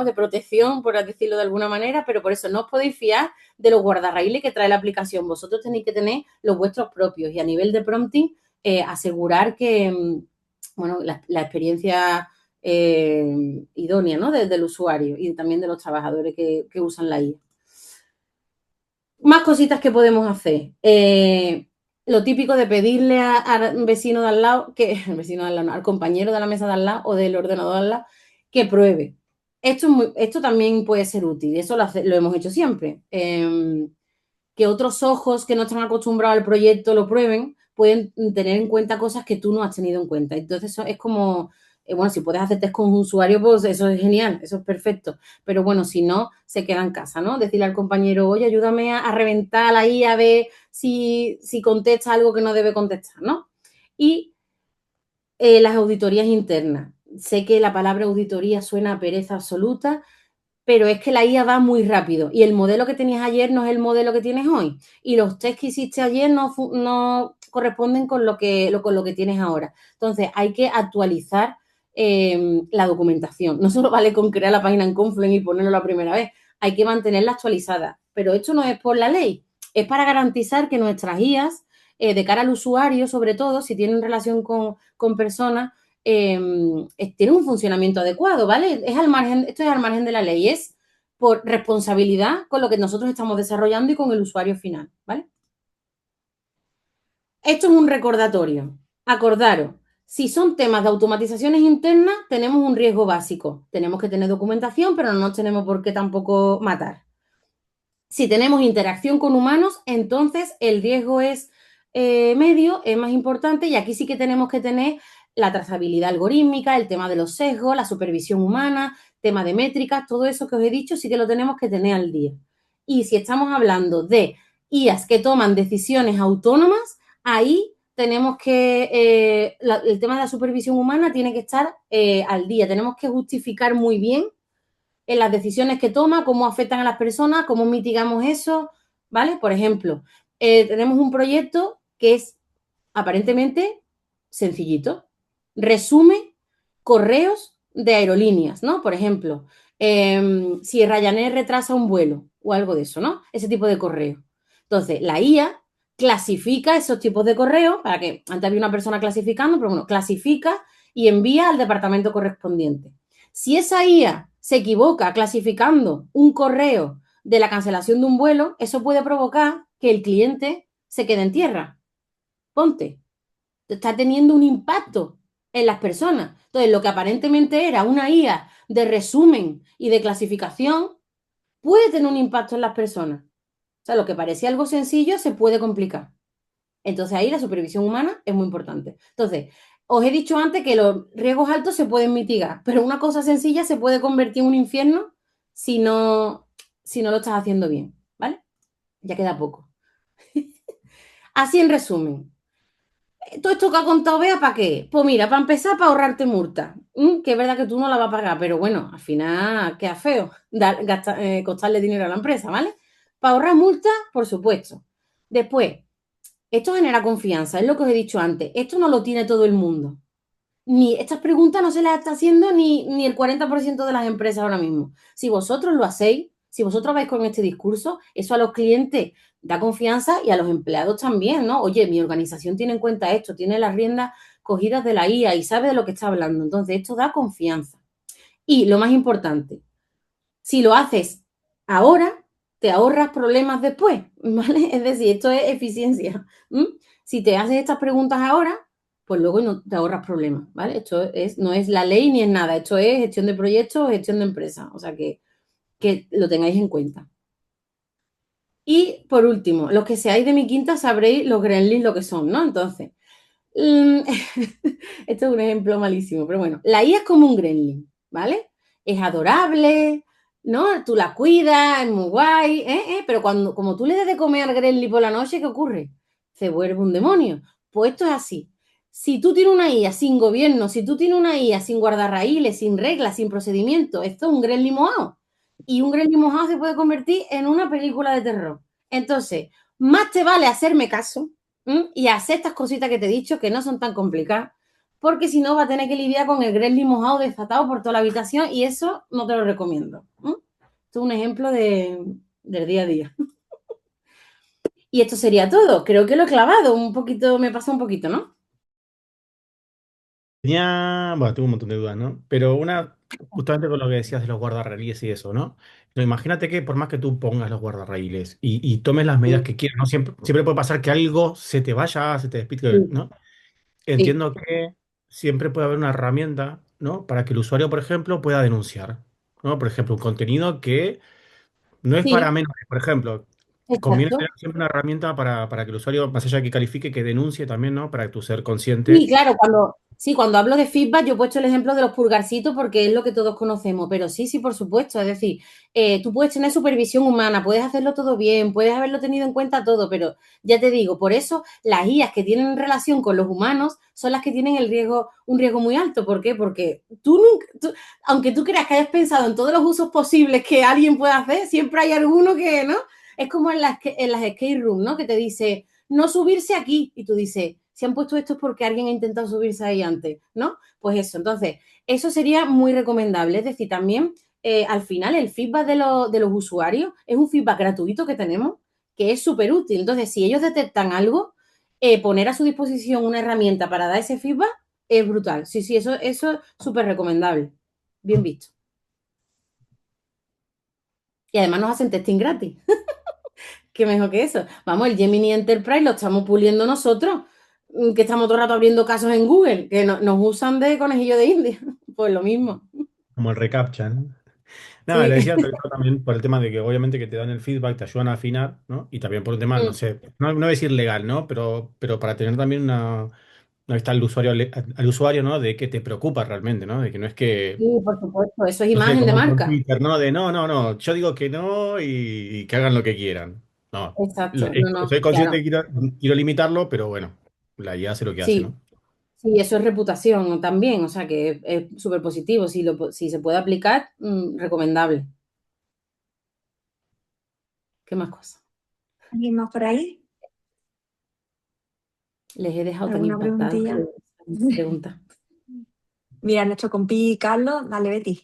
de protección, por decirlo de alguna manera, pero por eso no os podéis fiar de los guardarraíles que trae la aplicación. Vosotros tenéis que tener los vuestros propios y a nivel de prompting asegurar que, bueno, la experiencia idónea, ¿no? Del usuario y también de los trabajadores que usan la IA. Más cositas que podemos hacer. Lo típico de pedirle al vecino de al lado, el vecino de al lado, no, al compañero de la mesa de al lado o del ordenador de al lado, que pruebe. Esto también puede ser útil, eso lo hemos hecho siempre. Que otros ojos que no están acostumbrados al proyecto lo prueben, pueden tener en cuenta cosas que tú no has tenido en cuenta. Entonces, eso es como, bueno, si puedes hacer test con un usuario, pues eso es genial, eso es perfecto. Pero bueno, si no, se queda en casa, ¿no? Decirle al compañero, oye, ayúdame a reventar ahí a ver si contesta algo que no debe contestar, ¿no? Y las auditorías internas. Sé que la palabra auditoría suena a pereza absoluta, pero es que la IA va muy rápido y el modelo que tenías ayer no es el modelo que tienes hoy y los test que hiciste ayer no corresponden con con lo que tienes ahora. Entonces, hay que actualizar la documentación. No solo vale con crear la página en Confluence y ponerlo la primera vez, hay que mantenerla actualizada. Pero esto no es por la ley, es para garantizar que nuestras IAs, de cara al usuario, sobre todo, si tienen relación con personas, tiene un funcionamiento adecuado, ¿vale? Esto es al margen de la ley, es por responsabilidad con lo que nosotros estamos desarrollando y con el usuario final, ¿vale? Esto es un recordatorio. Acordaros, si son temas de automatizaciones internas, tenemos un riesgo básico. Tenemos que tener documentación, pero no nos tenemos por qué tampoco matar. Si tenemos interacción con humanos, entonces el riesgo es medio, es más importante, y aquí sí que tenemos que tener la trazabilidad algorítmica, el tema de los sesgos, la supervisión humana, tema de métricas, todo eso que os he dicho sí que lo tenemos que tener al día. Y si estamos hablando de IAs que toman decisiones autónomas, ahí tenemos que, el tema de la supervisión humana tiene que estar al día, tenemos que justificar muy bien en las decisiones que toma, cómo afectan a las personas, cómo mitigamos eso, ¿vale? Por ejemplo, tenemos un proyecto que es aparentemente sencillito. Resume correos de aerolíneas, ¿no? Por ejemplo, si Ryanair retrasa un vuelo o algo de eso, ¿no? Ese tipo de correo. Entonces, la IA clasifica esos tipos de correos, para que antes había una persona clasificando, pero bueno, clasifica y envía al departamento correspondiente. Si esa IA se equivoca clasificando un correo de la cancelación de un vuelo, eso puede provocar que el cliente se quede en tierra. Ponte, está teniendo un impacto en las personas. Entonces, lo que aparentemente era una IA de resumen y de clasificación puede tener un impacto en las personas. O sea, lo que parecía algo sencillo se puede complicar. Entonces, ahí la supervisión humana es muy importante. Entonces, os he dicho antes que los riesgos altos se pueden mitigar, pero una cosa sencilla se puede convertir en un infierno si no, si no lo estás haciendo bien, ¿vale? Ya queda poco. Así en resumen, todo esto que ha contado Bea, ¿para qué? Pues mira, para empezar, para ahorrarte multa. Que es verdad que tú no la vas a pagar, pero bueno, al final queda feo costarle dinero a la empresa, ¿vale? Para ahorrar multa, por supuesto. Después, esto genera confianza, es lo que os he dicho antes. Esto no lo tiene todo el mundo. Ni estas preguntas no se las está haciendo ni el 40% de las empresas ahora mismo. Si vosotros lo hacéis, si vosotros vais con este discurso, eso a los clientes da confianza y a los empleados también, ¿no? Oye, mi organización tiene en cuenta esto, tiene las riendas cogidas de la IA y sabe de lo que está hablando. Entonces, esto da confianza. Y lo más importante, si lo haces ahora, te ahorras problemas después, ¿vale? Es decir, esto es eficiencia. Si te haces estas preguntas ahora, pues luego no te ahorras problemas, ¿vale? No es la ley ni es nada, esto es gestión de proyectos, gestión de empresas, o sea que lo tengáis en cuenta. Y por último, los que seáis de mi quinta sabréis los gremlins lo que son, ¿no? Entonces, esto es un ejemplo malísimo, pero bueno, la IA es como un gremlin, ¿vale? Es adorable, ¿no? Tú la cuidas, es muy guay, pero como tú le des de comer al gremlin por la noche, ¿qué ocurre? Se vuelve un demonio. Pues esto es así. Si tú tienes una IA sin gobierno, si tú tienes una IA sin guardarraíles, sin reglas, sin procedimientos, esto es un gremlin mojado. Y un gremlin mojado se puede convertir en una película de terror. Entonces, más te vale hacerme caso, y hacer estas cositas que te he dicho, que no son tan complicadas, porque si no va a tener que lidiar con el gremlin mojado desatado por toda la habitación y eso no te lo recomiendo. Esto es un ejemplo del día a día. Y esto sería todo. Creo que lo he clavado un poquito, me pasa un poquito, ¿no? Bueno, tengo un montón de dudas, ¿no? Pero una, justamente con lo que decías de los guardarraíles y eso, ¿no? Pero imagínate que por más que tú pongas los guardarraíles y tomes las medidas Sí, que quieras, ¿no? Siempre puede pasar que algo se te vaya, se te despiste, sí, ¿no? sí. Entiendo que siempre puede haber una herramienta, ¿no? Para que el usuario, por ejemplo, pueda denunciar, ¿no? Por ejemplo, un contenido que no es para Sí, menores, por ejemplo. Conviene exacto. tener siempre una herramienta para que el usuario, más allá de que califique, que denuncie también, ¿no? Para tú ser Sí, consciente. claro, cuando hablo de feedback, yo he puesto el ejemplo de los pulgarcitos porque es lo que todos conocemos, pero sí, sí, por supuesto. Es decir, tú puedes tener supervisión humana, puedes hacerlo todo bien, puedes haberlo tenido en cuenta todo, pero ya te digo, por eso las IAs que tienen relación con los humanos son las que tienen un riesgo muy alto. ¿Por qué? Porque tú nunca, aunque tú creas que hayas pensado en todos los usos posibles que alguien puede hacer, siempre hay alguno que, ¿no? Es como en las escape room, ¿no? Que te dice no subirse aquí. Y tú dices, si han puesto esto es porque alguien ha intentado subirse ahí antes, ¿no? Pues eso, entonces, eso sería muy recomendable. Es decir, también al final el feedback de los usuarios es un feedback gratuito que tenemos que es súper útil. Entonces, si ellos detectan algo, poner a su disposición una herramienta para dar ese feedback es brutal. Sí, sí, eso es súper recomendable. Bien visto. Y además nos hacen testing gratis. ¿Qué mejor que eso? Vamos, el Gemini Enterprise lo estamos puliendo nosotros, que estamos todo el rato abriendo casos en Google, que nos usan de conejillo de India. Pues lo mismo. Como el reCAPTCHA, ¿no? No, le Sí. decía también por el tema de que obviamente que te dan el feedback, te ayudan a afinar, ¿no? Y también por un tema, no sé, no voy a decir legal, ¿no? Pero para tener también una vista al usuario, al usuario, ¿no? De que te preocupa realmente, ¿no? De que no es que, Sí, por supuesto, eso es no sé, imagen de como con marca. Twitter, ¿no? De no, yo digo que no y que hagan lo que quieran. No, Exacto, no, no, soy consciente claro. de que quiero limitarlo, pero bueno, la IA hace lo que hace, Sí, ¿no? sí, eso es reputación también, o sea que es súper positivo. Si se puede aplicar, recomendable. ¿Qué más cosas? ¿Alguien más por ahí? Les he dejado tan ¿Alguna impactados preguntilla? que pregunta. Mira, nuestro compi Carlos, dale, Betty,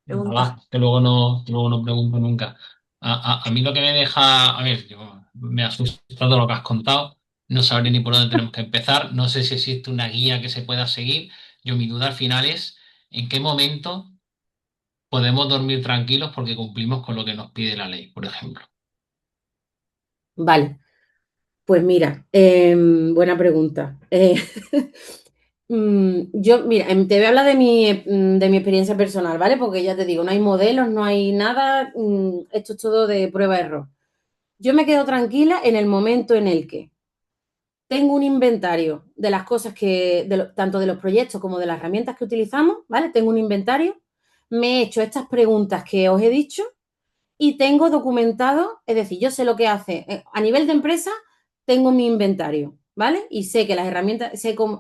pregunta. Nada, que luego no pregunto nunca. A mí lo que me deja, a ver, me ha asustado lo que has contado, no sabré ni por dónde tenemos que empezar, no sé si existe una guía que se pueda seguir. Mi duda al final es en qué momento podemos dormir tranquilos porque cumplimos con lo que nos pide la ley, por ejemplo. Vale, pues mira, buena pregunta. Yo, mira, te voy a hablar de mi experiencia personal, ¿vale? Porque ya te digo, no hay modelos, no hay nada, esto es todo de prueba-error. Yo me quedo tranquila en el momento en el que tengo un inventario de las cosas tanto de los proyectos como de las herramientas que utilizamos, ¿vale? Tengo un inventario, me he hecho estas preguntas que os he dicho y tengo documentado, es decir, yo sé lo que hace. A nivel de empresa, tengo mi inventario, ¿vale? Y sé que las herramientas,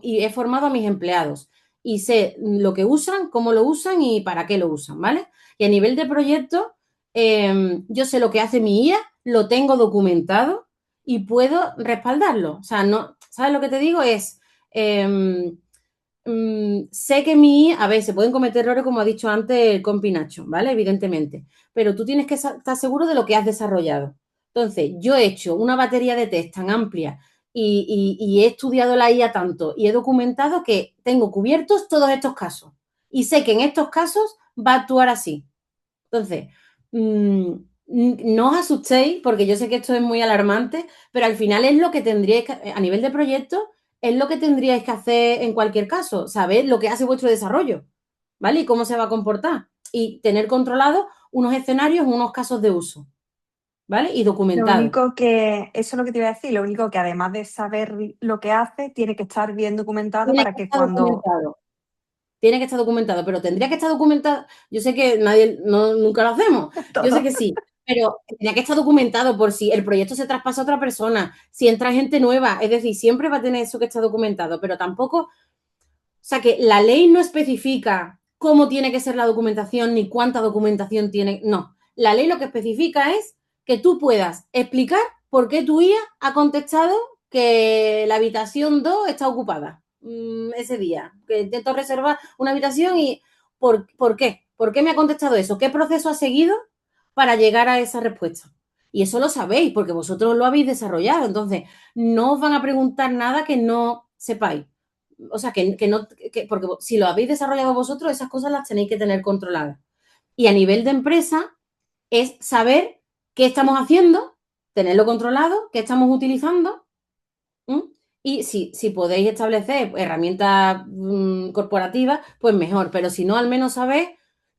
y he formado a mis empleados y sé lo que usan, cómo lo usan y para qué lo usan, ¿vale? Y a nivel de proyecto, yo sé lo que hace mi IA, lo tengo documentado y puedo respaldarlo. O sea, no, ¿sabes lo que te digo? Sé que a ver, se pueden cometer errores, como ha dicho antes el compi Nacho, ¿vale? Evidentemente. Pero tú tienes que estar seguro de lo que has desarrollado. Entonces, yo he hecho una batería de test tan amplia y he estudiado la IA tanto y he documentado que tengo cubiertos todos estos casos. Y sé que en estos casos va a actuar así. Entonces, no os asustéis, porque yo sé que esto es muy alarmante, pero al final es lo que tendríais que, a nivel de proyecto, es lo que tendríais que hacer en cualquier caso, saber lo que hace vuestro desarrollo, ¿vale? Y cómo se va a comportar. Y tener controlados unos escenarios, unos casos de uso, ¿vale? Y Lo documentados. único que, eso es lo que te iba a decir, lo único que además de saber lo que hace, tiene que estar bien documentado Tiene para que que estar cuando... documentado. Tiene que estar documentado, pero tendría que estar documentado. Yo sé que nadie, no, nunca lo hacemos. Yo sé Todo. que sí, pero tendría que estar documentado por si el proyecto se traspasa a otra persona, si entra gente nueva. Es decir, siempre va a tener eso que está documentado, pero tampoco. O sea, que la ley no especifica cómo tiene que ser la documentación ni cuánta documentación tiene. No. La ley lo que especifica es que tú puedas explicar por qué tu IA ha contestado que la habitación 2 está ocupada ese día. Que intento reservar una habitación y ¿por qué? ¿Por qué me ha contestado eso? ¿Qué proceso ha seguido para llegar a esa respuesta? Y eso lo sabéis porque vosotros lo habéis desarrollado. Entonces, no os van a preguntar nada que no sepáis. O sea, que no, porque si lo habéis desarrollado vosotros, esas cosas las tenéis que tener controladas. Y a nivel de empresa es saber qué estamos haciendo, tenerlo controlado, qué estamos utilizando. ¿m? Y si podéis establecer herramientas corporativas, pues mejor. Pero si no, al menos sabéis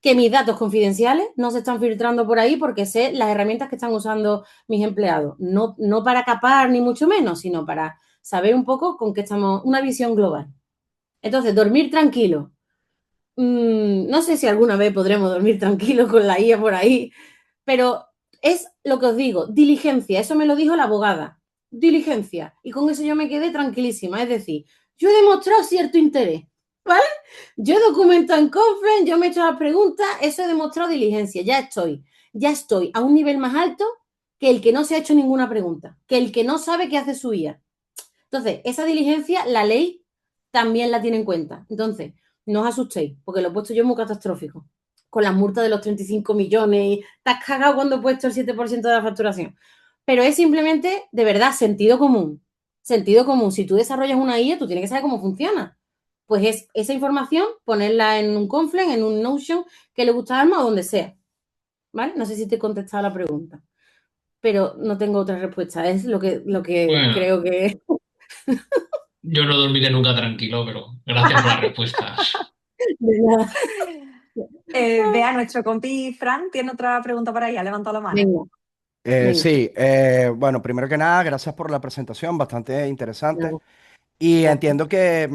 que mis datos confidenciales no se están filtrando por ahí porque sé las herramientas que están usando mis empleados. No, no para capar ni mucho menos, sino para saber un poco con qué estamos, una visión global. Entonces, dormir tranquilo. No sé si alguna vez podremos dormir tranquilo con la IA por ahí, pero es lo que os digo, diligencia. Eso me lo dijo la abogada. Diligencia. Y con eso yo me quedé tranquilísima. Es decir, yo he demostrado cierto interés, ¿vale? Yo he documentado en Conference, yo me he hecho las preguntas, eso he demostrado diligencia. Ya estoy a un nivel más alto que el que no se ha hecho ninguna pregunta, que el que no sabe qué hace su IA. Entonces, esa diligencia, la ley también la tiene en cuenta. Entonces, no os asustéis, porque lo he puesto yo muy catastrófico. Con las multas de los 35 millones y te has cagado cuando he puesto el 7% de la facturación. Pero es simplemente, de verdad, sentido común. Sentido común. Si tú desarrollas una IA, tú tienes que saber cómo funciona. Pues es esa información, ponerla en un Confluence, en un Notion, que le gusta a Alma o donde sea. ¿vale? No sé si te he contestado la pregunta, pero no tengo otra respuesta. Es lo que Bueno, creo que... yo no dormiré nunca tranquilo, pero gracias por la respuesta. De nada. Vea, nuestro compi Fran tiene otra pregunta para ahí, ha levantado la mano. Venga, venga. Sí, bueno, primero que nada, gracias por la presentación, bastante interesante. Nada, Y gracias. entiendo que,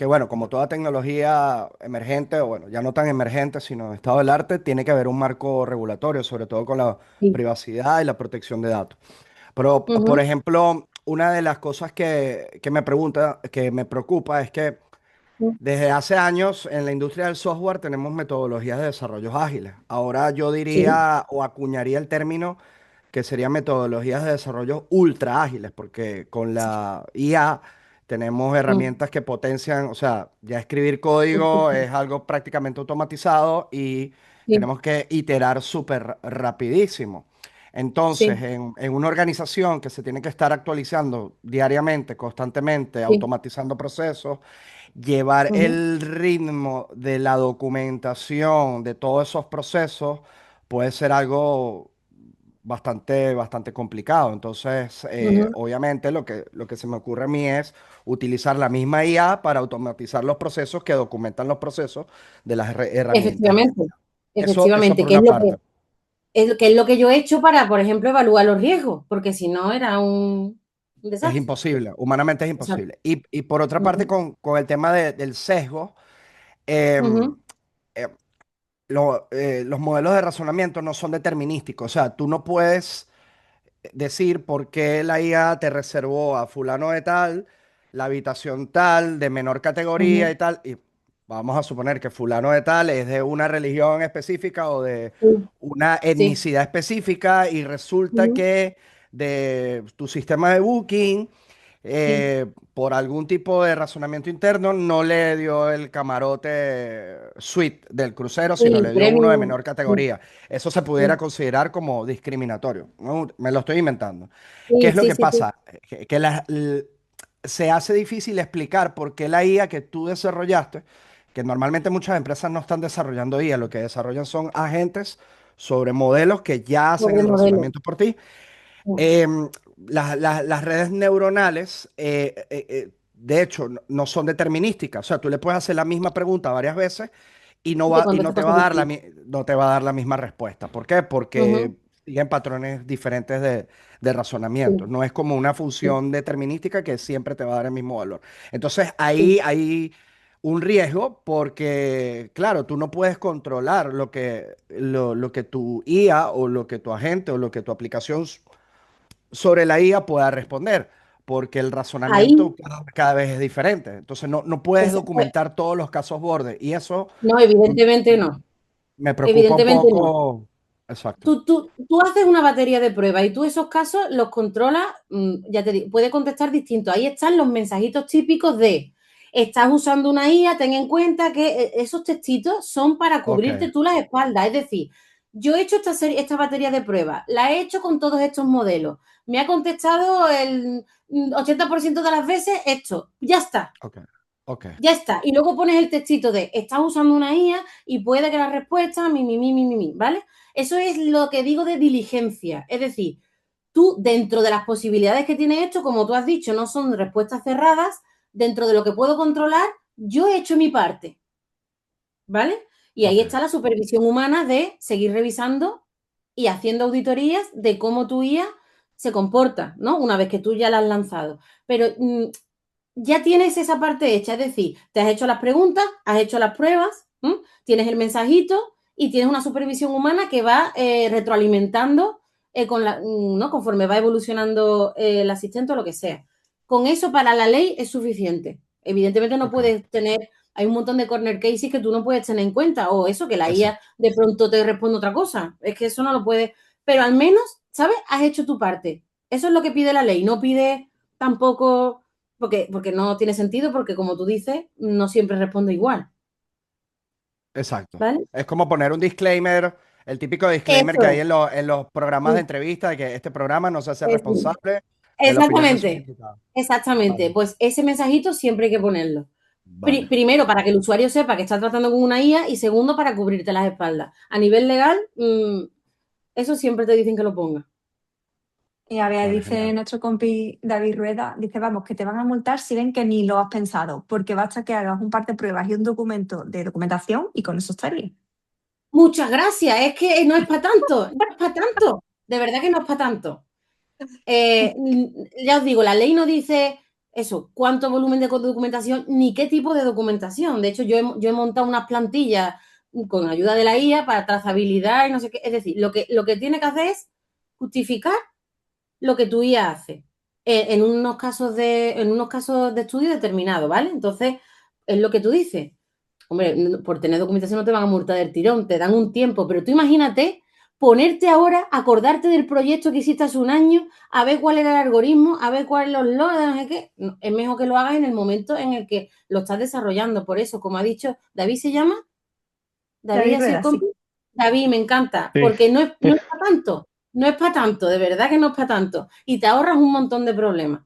bueno, como toda tecnología emergente, o bueno, ya no tan emergente, sino en estado del arte, tiene que haber un marco regulatorio, sobre todo con la Sí. privacidad y la protección de datos. Pero, por Ujú, ejemplo, una de las cosas que me preocupa es que ujú, desde hace años en la industria del software tenemos metodologías de desarrollo ágiles. Ahora yo sí. diría o acuñaría el término que serían metodologías de desarrollo ultra ágiles, porque con la IA tenemos Ujú, herramientas que potencian, o sea, ya escribir código es algo prácticamente automatizado y sí, tenemos que iterar súper rapidísimo. Entonces, sí, en una organización que se tiene que estar actualizando diariamente, constantemente, sí. automatizando procesos, llevar Ujú, el ritmo de la documentación de todos esos procesos puede ser algo bastante complicado. Entonces, ujú. obviamente lo que se me ocurre a mí es utilizar la misma IA para automatizar los procesos que documentan los procesos de las herramientas de Efectivamente, IA. Eso efectivamente, por una parte. que es lo que yo he hecho para, por ejemplo, evaluar los riesgos, porque si no era un Es desastre. imposible, humanamente es Exacto. imposible. Y por otra parte, Ujú, con el tema del sesgo, em, ujú, eh, los modelos de razonamiento no son determinísticos. O sea, tú no puedes decir por qué la IA te reservó a fulano de tal, la habitación tal, de menor categoría ujú. y tal. Y vamos a suponer que fulano de tal es de una religión específica o de Sí, una sí. etnicidad específica y resulta Ujú, que de tu sistema de booking sí. por algún tipo de razonamiento interno, no le dio el camarote suite del crucero, sino Sí, le dio uno de premium. menor Sí, categoría. Eso se pudiera sí, considerar como discriminatorio, ¿no? Me lo estoy inventando. ¿Qué sí, es lo sí, que sí, sí. pasa? Se hace difícil explicar por qué la IA que tú desarrollaste, que normalmente muchas empresas no están desarrollando IA, lo que desarrollan son agentes sobre modelos que ya hacen Sobre el modelo. razonamiento por ti. Mm, Em, las redes neuronales, de hecho, no son determinísticas. O sea, tú le puedes hacer la misma pregunta varias veces Y te y no contesta te cosas va a dar distintas. no te va a dar la misma respuesta. ¿Por qué? Ujú, Porque siguen patrones diferentes de razonamiento. sí, No es como una sí, función determinística que siempre te va a dar el mismo valor. Entonces, ahí sí. hay un riesgo porque, claro, tú no puedes controlar lo que tu IA o lo que tu agente o lo que tu aplicación sobre la IA pueda responder, porque el Ahí, razonamiento cada vez es diferente. Entonces no puedes pues, documentar todos los casos borde y eso no, mm, evidentemente no. me preocupa un Evidentemente no. poco. Exacto. Tú haces una batería de pruebas y tú esos casos los controlas, ya te digo, puede contestar distinto. Ahí están los mensajitos típicos de, estás usando una IA, ten en cuenta que esos textitos son para Ok, cubrirte tú las espaldas. Es decir, yo he hecho esta batería de pruebas, la he hecho con todos estos modelos. Me ha contestado el 80% de las veces esto. Ya está. ok, ok. Ya está. Y luego pones el textito de estás usando una IA y puede que la respuesta, ¿vale? Eso es lo que digo de diligencia. Es decir, tú, dentro de las posibilidades que tiene esto, como tú has dicho, no son respuestas cerradas, dentro de lo que puedo controlar, yo he hecho mi parte, ¿vale? Y ahí Ok, está la supervisión humana de seguir revisando y haciendo auditorías de cómo tu IA se comporta, ¿no? Una vez que tú ya la has lanzado. Pero ya tienes esa parte hecha, es decir, te has hecho las preguntas, has hecho las pruebas, ¿m? Tienes el mensajito y tienes una supervisión humana que va retroalimentando ¿no? Conforme va evolucionando el asistente o lo que sea. Con eso para la ley es suficiente. Evidentemente no ok. puedes tener, hay un montón de corner cases que tú no puedes tener en cuenta, o eso, que la IA Exacto. de pronto te responde otra cosa. Es que eso no lo puedes, pero al menos, ¿sabes? Has hecho tu parte. Eso es lo que pide la ley, no pide tampoco porque no tiene sentido, porque como tú dices, no siempre respondo igual, Exacto. ¿vale? Es como poner un disclaimer, el típico disclaimer Eso que hay es, en los programas de sí, entrevista de que este programa no se hace eso es. responsable de la opinión de sus Exactamente, invitados. exactamente. Vale, Pues ese mensajito siempre hay que ponerlo. vale. Primero, para que el usuario sepa que está tratando con una IA y segundo, para cubrirte las espaldas. A nivel legal, Eso siempre te dicen que lo pongas. Y a ver, Vale, dice genial. nuestro compi David Rueda, dice, vamos, que te van a multar si ven que ni lo has pensado, porque basta que hagas un par de pruebas y un documento de documentación y con eso estaría. Muchas gracias, es que no es para tanto, no es para tanto, de verdad que no es para tanto. Ya os digo, la ley no dice eso, cuánto volumen de documentación ni qué tipo de documentación. De hecho, yo he montado unas plantillas con ayuda de la IA para trazabilidad y no sé qué. Es decir, lo que tiene que hacer es justificar lo que tu IA hace en unos casos de estudio determinados, ¿vale? Entonces, es lo que tú dices. Hombre, por tener documentación no te van a multar del tirón, te dan un tiempo, pero tú imagínate ponerte ahora, acordarte del proyecto que hiciste hace un año, a ver cuál era el algoritmo, a ver cuáles los logs, no sé qué. No, es mejor que lo hagas en el momento en el que lo estás desarrollando. Por eso, como ha dicho, David se llama, David David así el Rueda, compi. sí. David, me encanta, Sí, porque no es para tanto, no es para tanto, de verdad que no es para tanto. Y te ahorras un montón de problemas.